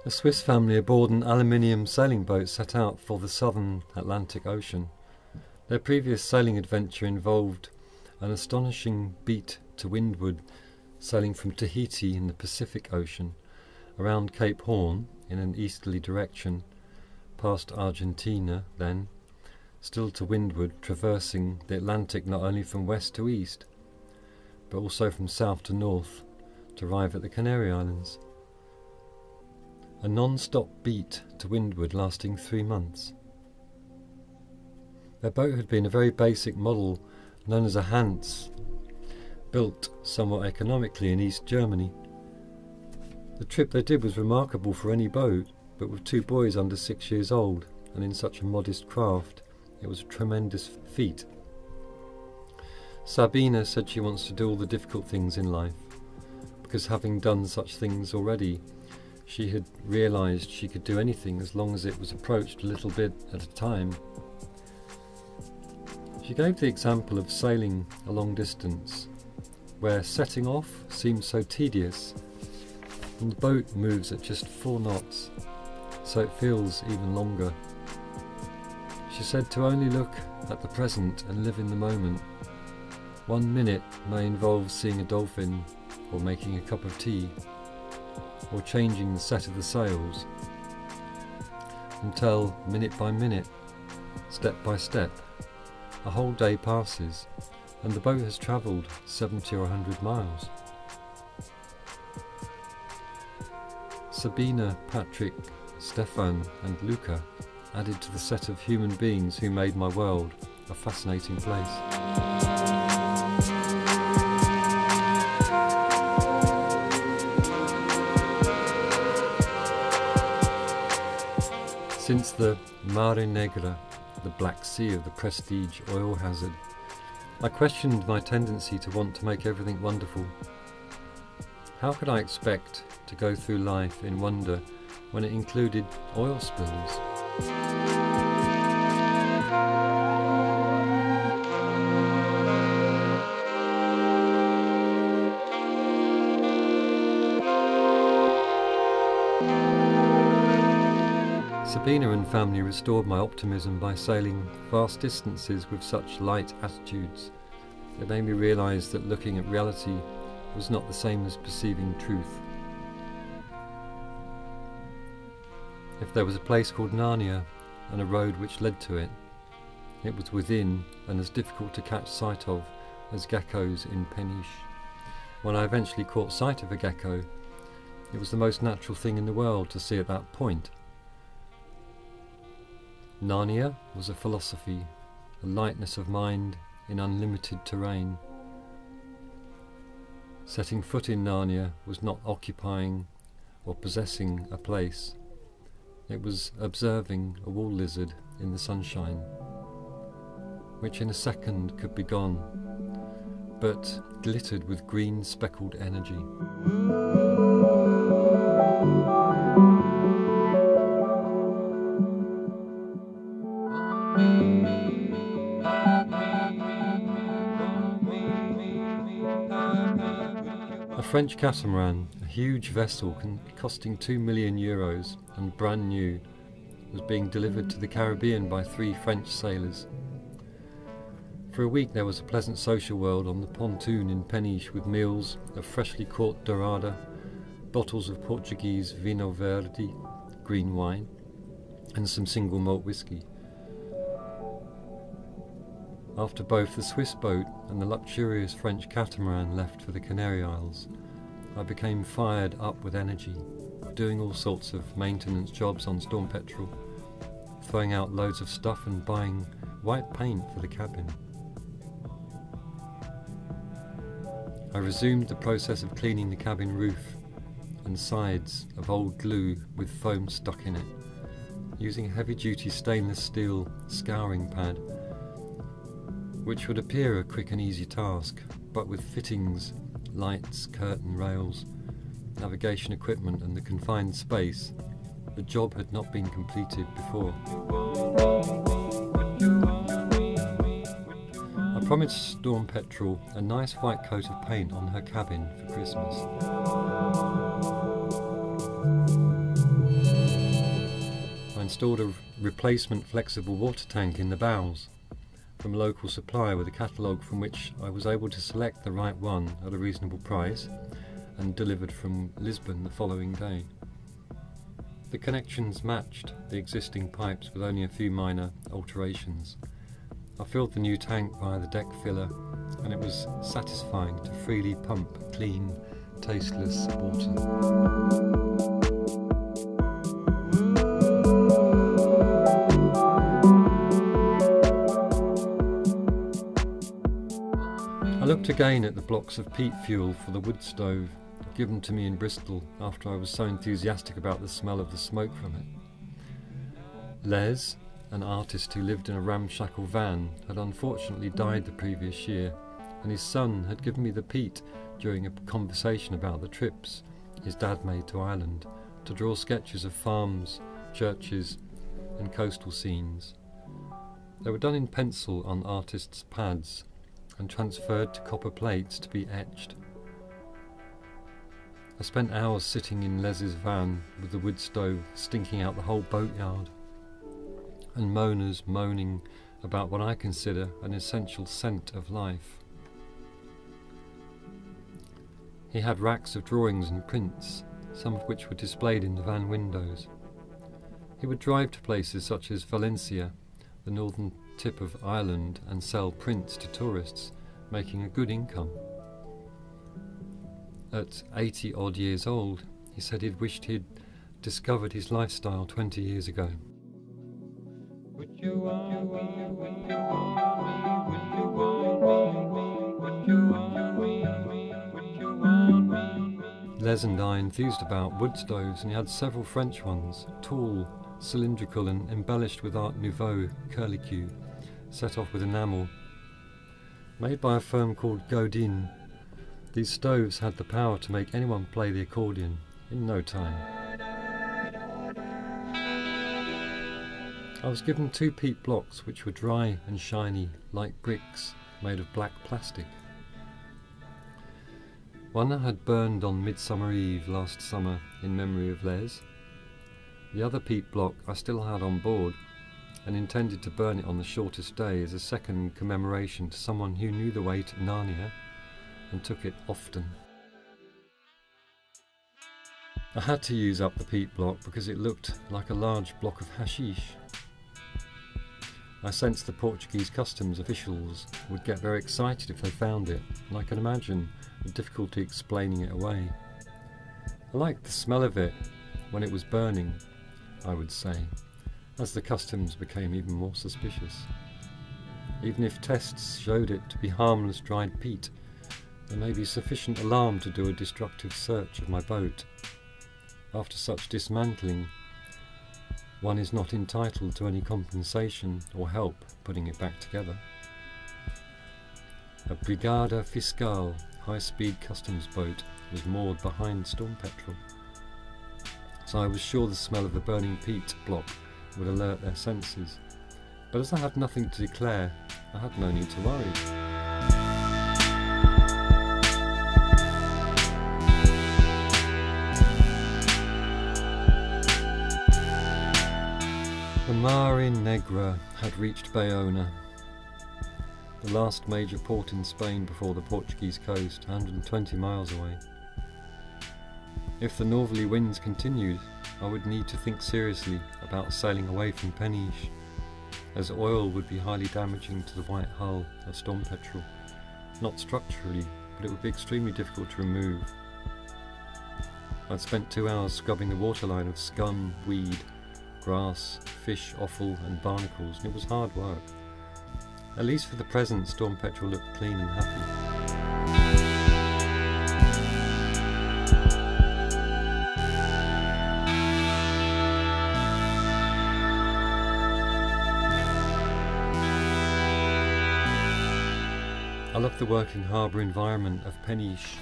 A Swiss family aboard an aluminium sailing boat set out for the southern Atlantic Ocean. Their previous sailing adventure involved an astonishing beat to windward, sailing from Tahiti in the Pacific Ocean, around Cape Horn in an easterly direction, past Argentina then, still to windward, traversing the Atlantic not only from west to east, but also from south to north, to arrive at the Canary Islands. A non-stop beat to windward lasting 3 months. Their boat had been a very basic model known as a Hans, built somewhat economically in East Germany. The trip they did was remarkable for any boat, but with 2 boys under 6 years old and in such a modest craft, it was a tremendous feat. Sabina said she wants to do all the difficult things in life, because having done such things already, she had realised she could do anything as long as it was approached a little bit at a time. She gave the example of sailing a long distance, where setting off seems so tedious, and the boat moves at just 4 knots, so it feels even longer. She said to only look at the present and live in the moment. 1 minute may involve seeing a dolphin, or making a cup of tea, or changing the set of the sails, until minute by minute, step by step, a whole day passes and the boat has travelled 70 or 100 miles. Sabina, Patrick, Stefan and Luca added to the set of human beings who made my world a fascinating place. Since the Mare Negra, the Black Sea of the prestige oil hazard, I questioned my tendency to want to make everything wonderful. How could I expect to go through life in wonder when it included oil spills? Sabina and family restored my optimism by sailing vast distances with such light attitudes. It made me realise that looking at reality was not the same as perceiving truth. If there was a place called Narnia and a road which led to it, it was within and as difficult to catch sight of as geckos in Peniche. When I eventually caught sight of a gecko, it was the most natural thing in the world to see at that point. Narnia was a philosophy, a lightness of mind in unlimited terrain. Setting foot in Narnia was not occupying or possessing a place. It was observing a wool lizard in the sunshine, which in a second could be gone, but glittered with green speckled energy. A French catamaran, a huge vessel costing €2 million and brand new, was being delivered to the Caribbean by 3 French sailors. For a week there was a pleasant social world on the pontoon in Peniche, with meals of freshly caught dorada, bottles of Portuguese Vinho Verde, green wine, and some single malt whisky. After both the Swiss boat and the luxurious French catamaran left for the Canary Isles, I became fired up with energy, doing all sorts of maintenance jobs on Storm Petrel, throwing out loads of stuff and buying white paint for the cabin. I resumed the process of cleaning the cabin roof and sides of old glue with foam stuck in it, using a heavy-duty stainless steel scouring pad, which would appear a quick and easy task, but with fittings, lights, curtain rails, navigation equipment and the confined space, the job had not been completed before. I promised Storm Petrel a nice white coat of paint on her cabin for Christmas. installed a replacement flexible water tank in the bows from a local supplier with a catalogue from which I was able to select the right one at a reasonable price and delivered from Lisbon the following day. The connections matched the existing pipes with only a few minor alterations. I filled the new tank via the deck filler, and it was satisfying to freely pump clean, tasteless water. I looked again at the blocks of peat fuel for the wood stove given to me in Bristol after I was so enthusiastic about the smell of the smoke from it. Les, an artist who lived in a ramshackle van, had unfortunately died the previous year, and his son had given me the peat during a conversation about the trips his dad made to Ireland to draw sketches of farms, churches and coastal scenes. They were done in pencil on artists' pads and transferred to copper plates to be etched. I spent hours sitting in Les's van with the wood stove stinking out the whole boatyard, and moaners moaning about what I consider an essential scent of life. He had racks of drawings and prints, some of which were displayed in the van windows. He would drive to places such as Valencia, the northern tip of Ireland, and sell prints to tourists, making a good income. At 80 odd years old, he said he'd wished he'd discovered his lifestyle 20 years ago. Les and I enthused about wood stoves, and he had several French ones, tall, cylindrical and embellished with Art Nouveau curlicue, set off with enamel. Made by a firm called Godin, these stoves had the power to make anyone play the accordion in no time. I was given 2 peat blocks which were dry and shiny like bricks made of black plastic. One I had burned on Midsummer Eve last summer in memory of Les. The other peat block I still had on board and intended to burn it on the shortest day as a second commemoration to someone who knew the way to Narnia and took it often. I had to use up the peat block because it looked like a large block of hashish. I sensed the Portuguese customs officials would get very excited if they found it, and I can imagine the difficulty explaining it away. I liked the smell of it when it was burning, I would say, as the customs became even more suspicious. Even if tests showed it to be harmless dried peat, there may be sufficient alarm to do a destructive search of my boat. After such dismantling, one is not entitled to any compensation or help putting it back together. A Brigada Fiscal high-speed customs boat was moored behind Storm Petrel, so I was sure the smell of the burning peat block would alert their senses. But as I had nothing to declare, I had no need to worry. The Mare Negra had reached Bayona, the last major port in Spain before the Portuguese coast, 120 miles away. If the northerly winds continued, I would need to think seriously about sailing away from Peniche, as oil would be highly damaging to the white hull of Storm Petrel. Not structurally, but it would be extremely difficult to remove. I'd spent 2 hours scrubbing the waterline of scum, weed, grass, fish, offal and barnacles, and it was hard work. At least for the present, Storm Petrel looked clean and happy. I loved the working harbour environment of Peniche,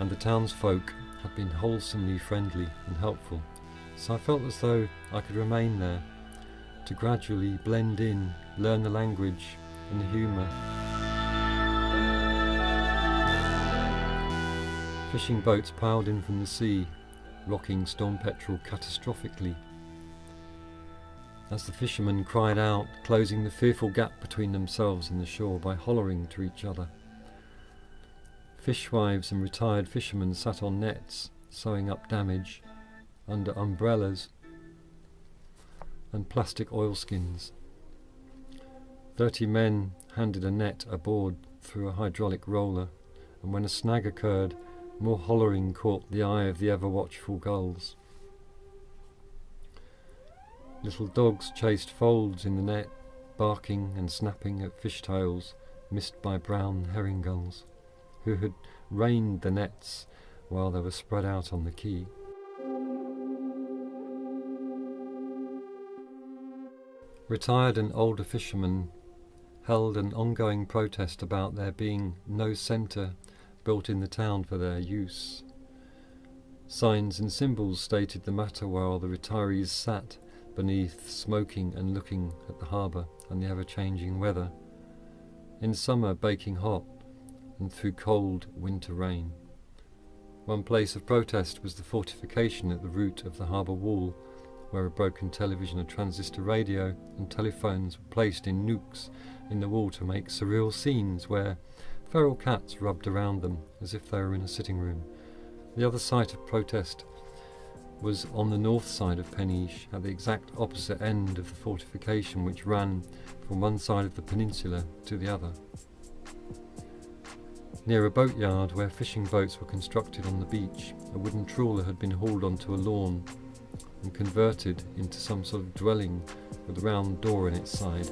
and the townsfolk had been wholesomely friendly and helpful, so I felt as though I could remain there to gradually blend in, learn the language and the humour. Fishing boats piled in from the sea, rocking Storm Petrel catastrophically, as the fishermen cried out, closing the fearful gap between themselves and the shore by hollering to each other. Fishwives and retired fishermen sat on nets, sewing up damage, under umbrellas and plastic oilskins. 30 men handed a net aboard through a hydraulic roller, and when a snag occurred, more hollering caught the eye of the ever-watchful gulls. Little dogs chased folds in the net, barking and snapping at fishtails missed by brown herring gulls, who had rained the nets while they were spread out on the quay. Retired and older fishermen held an ongoing protest about there being no centre built in the town for their use. Signs and symbols stated the matter while the retirees sat beneath, smoking and looking at the harbour and the ever-changing weather, in summer baking hot and through cold winter rain. One place of protest was the fortification at the root of the harbour wall, where a broken television, a transistor radio and telephones were placed in nooks in the wall to make surreal scenes where feral cats rubbed around them as if they were in a sitting room. The other site of protest was on the north side of Peniche, at the exact opposite end of the fortification, which ran from one side of the peninsula to the other. Near a boatyard where fishing boats were constructed on the beach, a wooden trawler had been hauled onto a lawn and converted into some sort of dwelling with a round door in its side.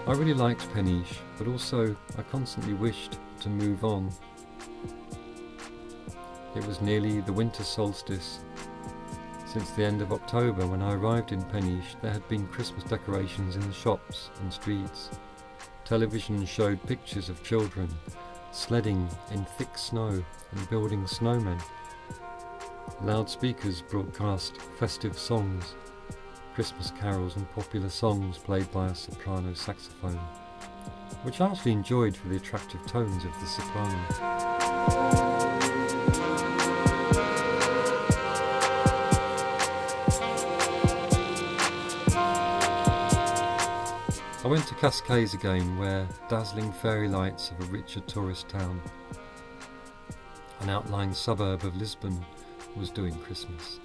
I really liked Peniche, but also I constantly wished to move on. It was nearly the winter solstice. Since the end of October, when I arrived in Peniche, there had been Christmas decorations in the shops and streets. Television showed pictures of children sledding in thick snow and building snowmen. Loudspeakers broadcast festive songs, Christmas carols and popular songs played by a soprano saxophone, which I actually enjoyed for the attractive tones of the soprano. I went to Cascais again, where dazzling fairy lights of a richer tourist town, an outlying suburb of Lisbon, was doing Christmas.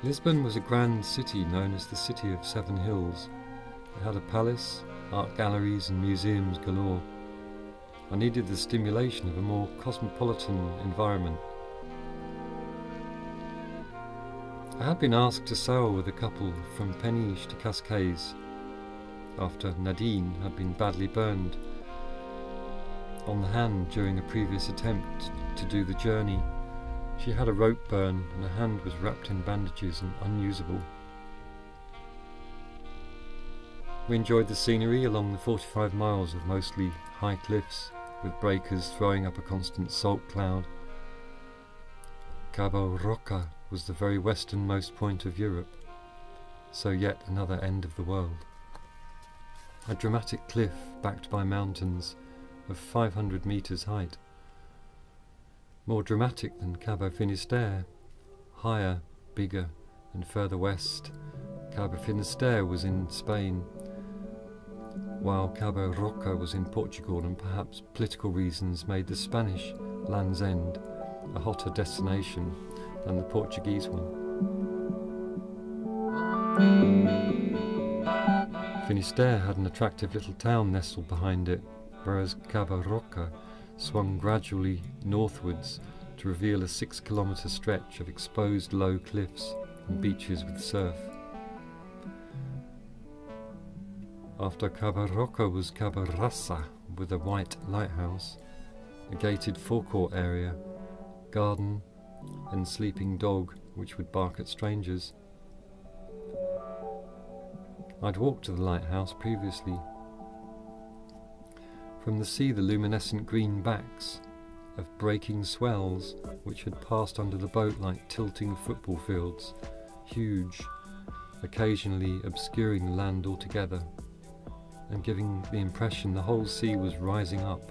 Lisbon was a grand city known as the City of Seven Hills. It had a palace, art galleries and museums galore. I needed the stimulation of a more cosmopolitan environment. I had been asked to sail with a couple from Peniche to Cascais after Nadine had been badly burned on the hand during a previous attempt to do the journey. She had a rope burn and her hand was wrapped in bandages and unusable. We enjoyed the scenery along the 45 miles of mostly high cliffs with breakers throwing up a constant salt cloud. Cabo Roca was the very westernmost point of Europe, so yet another end of the world. A dramatic cliff backed by mountains of 500 metres height. More dramatic than Cabo Finisterre, higher, bigger and further west. Cabo Finisterre was in Spain, while Cabo Roca was in Portugal, and perhaps political reasons made the Spanish Land's End a hotter destination than the Portuguese one. Finisterre had an attractive little town nestled behind it, whereas Cabo Roca swung gradually northwards to reveal a 6-kilometre stretch of exposed low cliffs and beaches with surf. After Cabo Roca was Cabo Rasa, with a white lighthouse, a gated forecourt area, garden and sleeping dog which would bark at strangers. I'd walked to the lighthouse previously. From the sea, the luminescent green backs of breaking swells which had passed under the boat like tilting football fields, huge, occasionally obscuring the land altogether and giving the impression the whole sea was rising up.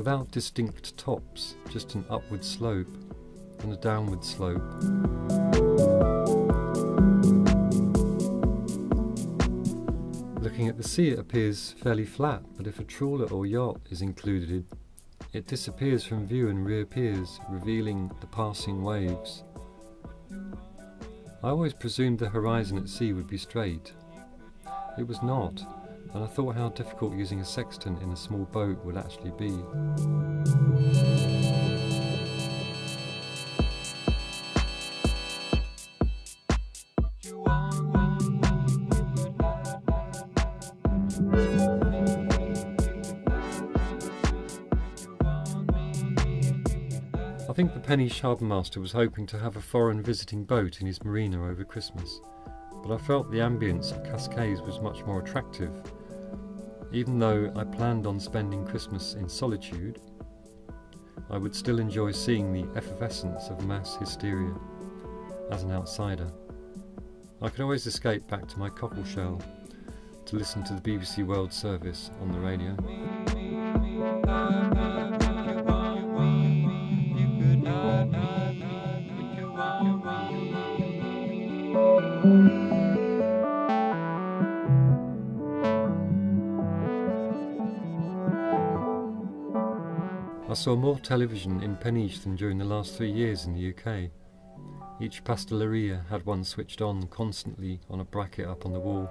without distinct tops, just an upward slope and a downward slope. Looking at the sea, it appears fairly flat, but if a trawler or yacht is included, it disappears from view and reappears, revealing the passing waves. I always presumed the horizon at sea would be straight. It was not, and I thought how difficult using a sextant in a small boat would actually be. I think the Pennish harbour master was hoping to have a foreign visiting boat in his marina over Christmas, but I felt the ambience of Cascais was much more attractive. Even though I planned on spending Christmas in solitude, I would still enjoy seeing the effervescence of mass hysteria as an outsider. I could always escape back to my cockleshell to listen to the BBC World Service on the radio. I saw more television in Peniche than during the last 3 years in the UK. Each pasteleria had one switched on constantly on a bracket up on the wall.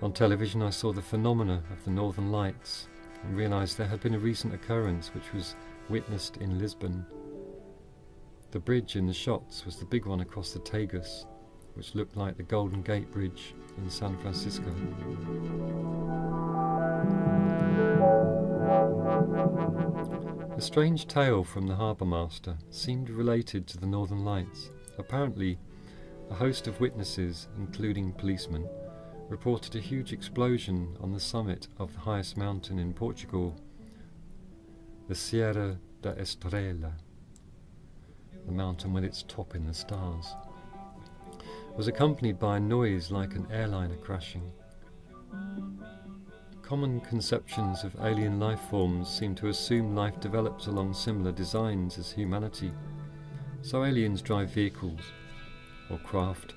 On television I saw the phenomena of the Northern Lights and realised there had been a recent occurrence which was witnessed in Lisbon. The bridge in the shots was the big one across the Tagus, which looked like the Golden Gate Bridge in San Francisco. A strange tale from the harbour master seemed related to the Northern Lights. Apparently, a host of witnesses, including policemen, reported a huge explosion on the summit of the highest mountain in Portugal, the Sierra da Estrela, the mountain with its top in the stars. It was accompanied by a noise like an airliner crashing. Common conceptions of alien life forms seem to assume life develops along similar designs as humanity. So aliens drive vehicles, or craft,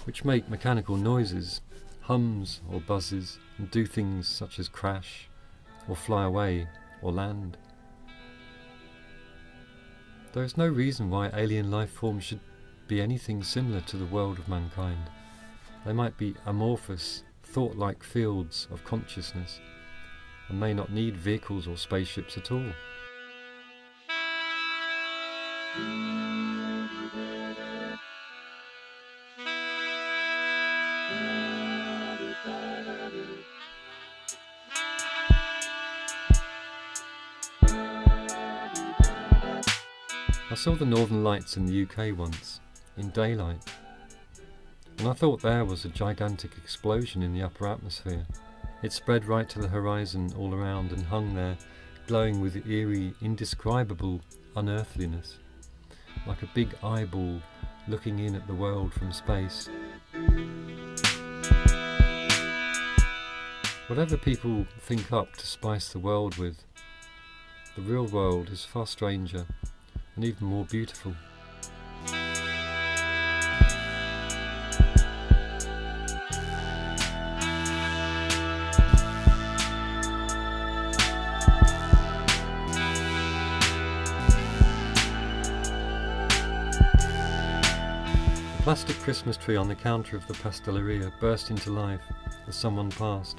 which make mechanical noises, hums or buzzes, and do things such as crash, or fly away, or land. There is no reason why alien life forms should be anything similar to the world of mankind. They might be amorphous, thought-like fields of consciousness, and may not need vehicles or spaceships at all. I saw the Northern Lights in the UK once, in daylight, and I thought there was a gigantic explosion in the upper atmosphere. It spread right to the horizon all around and hung there, glowing with eerie, indescribable unearthliness, like a big eyeball looking in at the world from space. Whatever people think up to spice the world with, the real world is far stranger and even more beautiful. The plastic Christmas tree on the counter of the pasteleria burst into life as someone passed.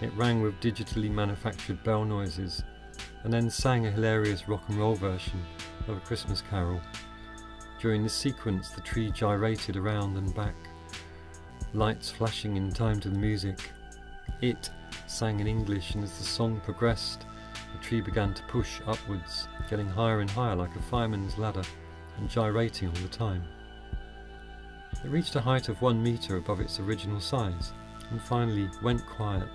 It rang with digitally manufactured bell noises and then sang a hilarious rock and roll version of a Christmas carol. During this sequence, the tree gyrated around and back, lights flashing in time to the music. It sang in English, and as the song progressed, the tree began to push upwards, getting higher and higher like a fireman's ladder, and gyrating all the time. It reached a height of 1 metre above its original size, and finally went quiet,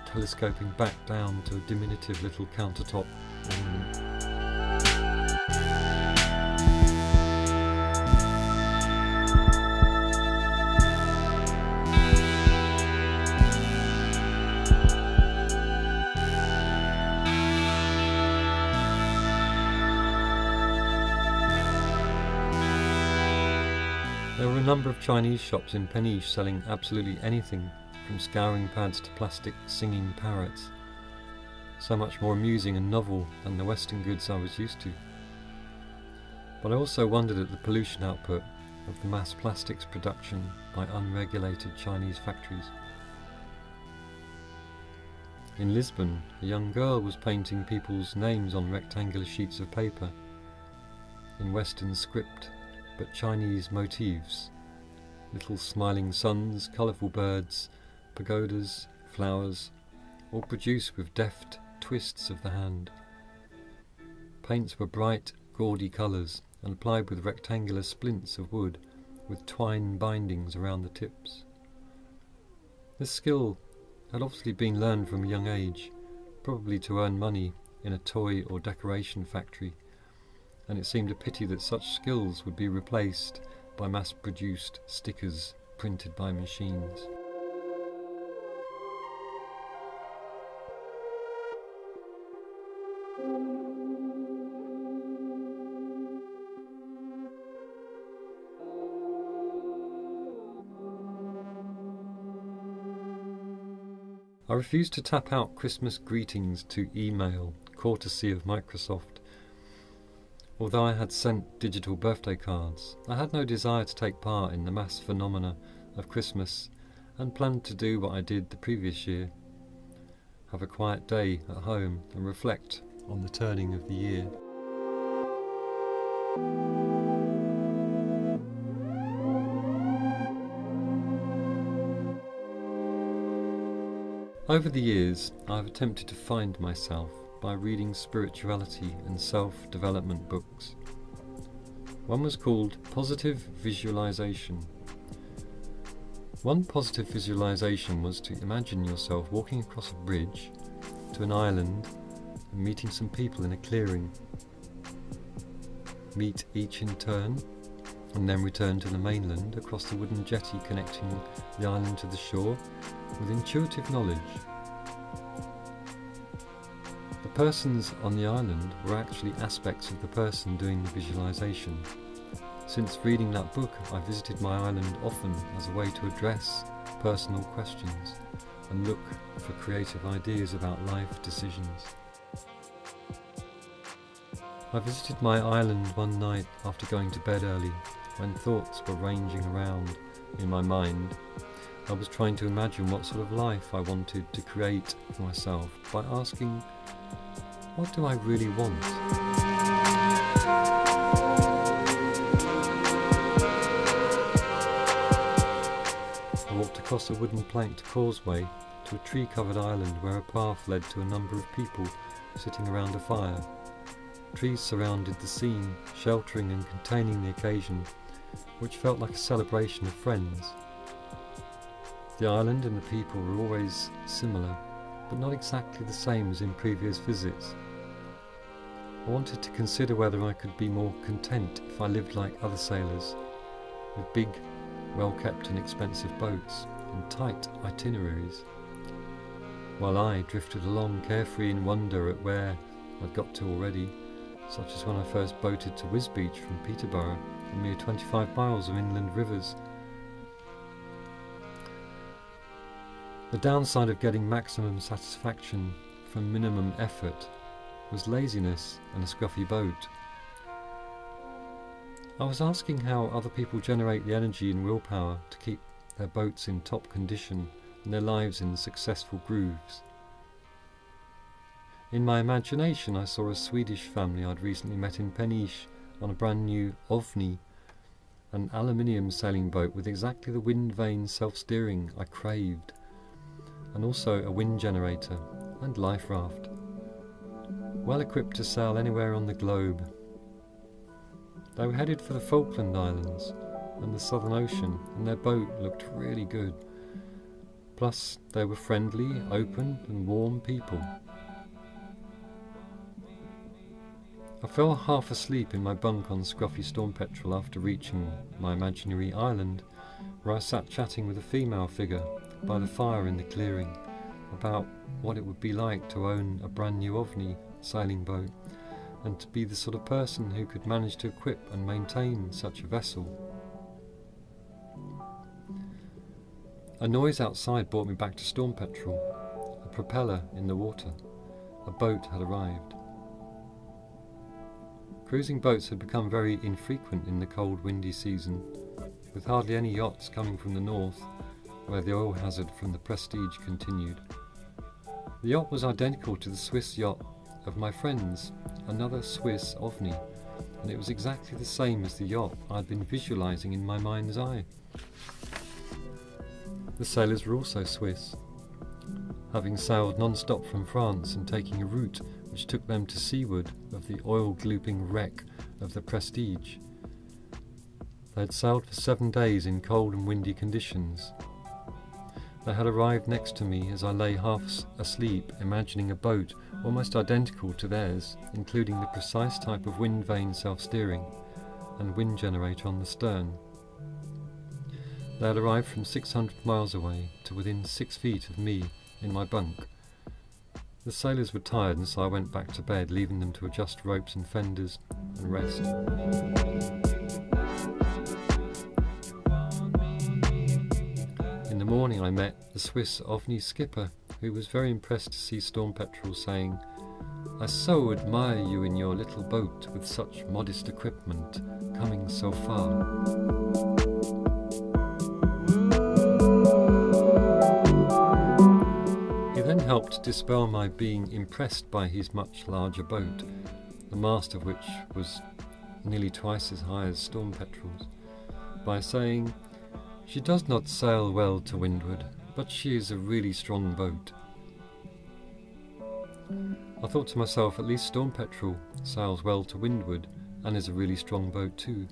telescoping back down to a diminutive little countertop ornament. There were a number of Chinese shops in Peniche selling absolutely anything, from scouring pads to plastic singing parrots. So much more amusing and novel than the Western goods I was used to. But I also wondered at the pollution output of the mass plastics production by unregulated Chinese factories. In Lisbon, a young girl was painting people's names on rectangular sheets of paper, in Western script, but Chinese motifs. Little smiling suns, colourful birds, pagodas, flowers, all produced with deft twists of the hand. Paints were bright, gaudy colours and applied with rectangular splints of wood with twine bindings around the tips. This skill had obviously been learned from a young age, probably to earn money in a toy or decoration factory, and it seemed a pity that such skills would be replaced by mass-produced stickers printed by machines. I refused to tap out Christmas greetings to email, courtesy of Microsoft. Although I had sent digital birthday cards, I had no desire to take part in the mass phenomena of Christmas and planned to do what I did the previous year, have a quiet day at home and reflect on the turning of the year. Over the years, I have attempted to find myself by reading spirituality and self-development books. One was called Positive Visualization. One positive visualization was to imagine yourself walking across a bridge to an island and meeting some people in a clearing. Meet each in turn and then return to the mainland across the wooden jetty connecting the island to the shore with intuitive knowledge. The persons on the island were actually aspects of the person doing the visualization. Since reading that book, I visited my island often as a way to address personal questions and look for creative ideas about life decisions. I visited my island one night after going to bed early, when thoughts were ranging around in my mind. I was trying to imagine what sort of life I wanted to create for myself by asking, what do I really want? I walked across a wooden planked causeway to a tree-covered island where a path led to a number of people sitting around a fire. Trees surrounded the scene, sheltering and containing the occasion, which felt like a celebration of friends. The island and the people were always similar, but not exactly the same as in previous visits. I wanted to consider whether I could be more content if I lived like other sailors, with big, well-kept and expensive boats and tight itineraries, while I drifted along carefree in wonder at where I'd got to already, such as when I first boated to Wisbeach from Peterborough, a mere 25 miles of inland rivers. The downside of getting maximum satisfaction from minimum effort was laziness and a scruffy boat. I was asking how other people generate the energy and willpower to keep their boats in top condition and their lives in successful grooves. In my imagination I saw a Swedish family I'd recently met in Peniche on a brand new ovni, an aluminium sailing boat with exactly the wind vane self-steering I craved, and also a wind generator and life raft, well equipped to sail anywhere on the globe. They were headed for the Falkland Islands and the Southern Ocean, and their boat looked really good. Plus, they were friendly, open and warm people. I fell half asleep in my bunk on Scruffy Storm Petrel after reaching my imaginary island, where I sat chatting with a female figure by the fire in the clearing about what it would be like to own a brand new ovni sailing boat and to be the sort of person who could manage to equip and maintain such a vessel. A noise outside brought me back to Storm Petrel. A propeller in the water. A boat had arrived. Cruising boats had become very infrequent in the cold, windy season, with hardly any yachts coming from the north, where the oil hazard from the Prestige continued. The yacht was identical to the Swiss yacht of my friends, another Swiss OVNI, and it was exactly the same as the yacht I'd been visualising in my mind's eye. The sailors were also Swiss, having sailed non-stop from France and taking a route which took them to seaward of the oil-glooping wreck of the Prestige. They had sailed for 7 days in cold and windy conditions. They had arrived next to me as I lay half asleep, imagining a boat almost identical to theirs, including the precise type of wind vane self-steering and wind generator on the stern. They had arrived from 600 miles away to within 6 feet of me in my bunk. The sailors were tired, and so I went back to bed, leaving them to adjust ropes and fenders and rest. In the morning I met the Swiss OVNI skipper, who was very impressed to see Storm Petrel, saying, "I so admire you in your little boat with such modest equipment, coming so far." He then helped dispel my being impressed by his much larger boat, the mast of which was nearly twice as high as Storm Petrel's, by saying, "She does not sail well to windward, but she is a really strong boat." I thought to myself, at least Storm Petrel sails well to windward and is a really strong boat too.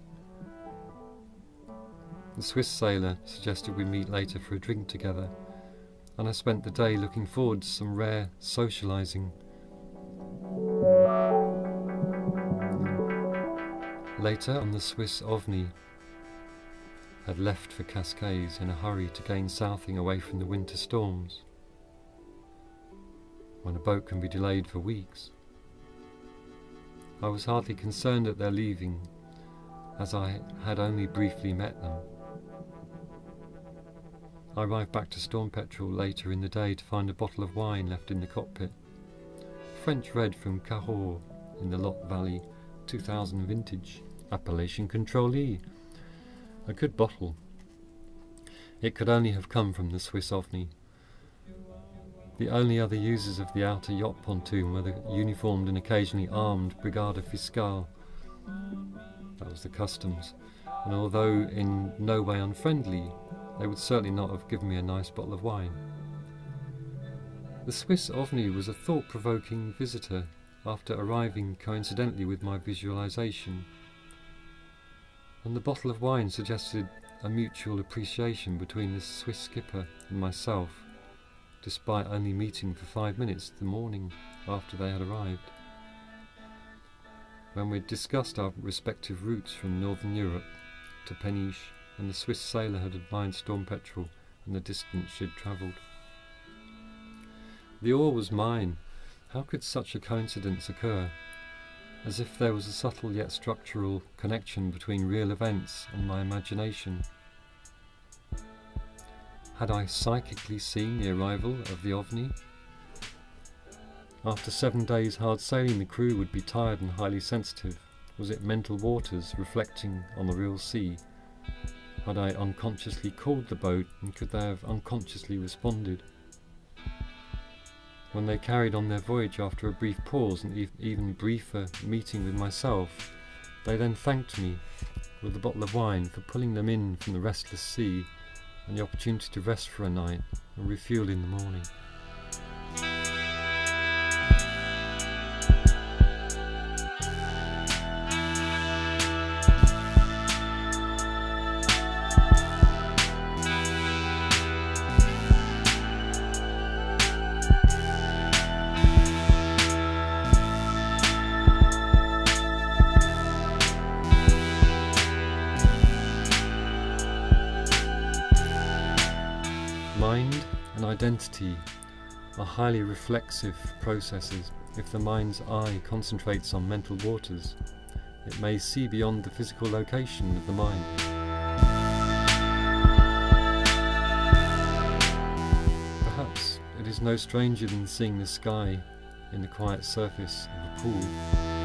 The Swiss sailor suggested we meet later for a drink together, and I spent the day looking forward to some rare socialising. Later on, the Swiss OVNI had left for Cascais in a hurry to gain southing away from the winter storms, when a boat can be delayed for weeks. I was hardly concerned at their leaving, as I had only briefly met them. I arrived back to Storm Petrel later in the day to find a bottle of wine left in the cockpit. French red from Cahors in the Lot Valley, 2000 vintage, appellation contrôlée. A good bottle. It could only have come from the Swiss OVNI. The only other users of the outer yacht pontoon were the uniformed and occasionally armed Brigade Fiscale. That was the customs, and although in no way unfriendly, they would certainly not have given me a nice bottle of wine. The Swiss OVNI was a thought-provoking visitor after arriving coincidentally with my visualization, and the bottle of wine suggested a mutual appreciation between the Swiss skipper and myself, despite only meeting for 5 minutes the morning after they had arrived, when we had discussed our respective routes from Northern Europe to Peniche, and the Swiss sailor had admired Storm Petrel and the distance she had travelled. The oar was mine. How could such a coincidence occur? As if there was a subtle yet structural connection between real events and my imagination. Had I psychically seen the arrival of the OVNI? After 7 days hard sailing, the crew would be tired and highly sensitive. Was it mental waters reflecting on the real sea? Had I unconsciously called the boat, and could they have unconsciously responded? When they carried on their voyage after a brief pause and even briefer meeting with myself, they then thanked me with a bottle of wine for pulling them in from the restless sea and the opportunity to rest for a night and refuel in the morning. Mind and identity are highly reflexive processes. If the mind's eye concentrates on mental waters, it may see beyond the physical location of the mind. no stranger than seeing the sky in the quiet surface of a pool.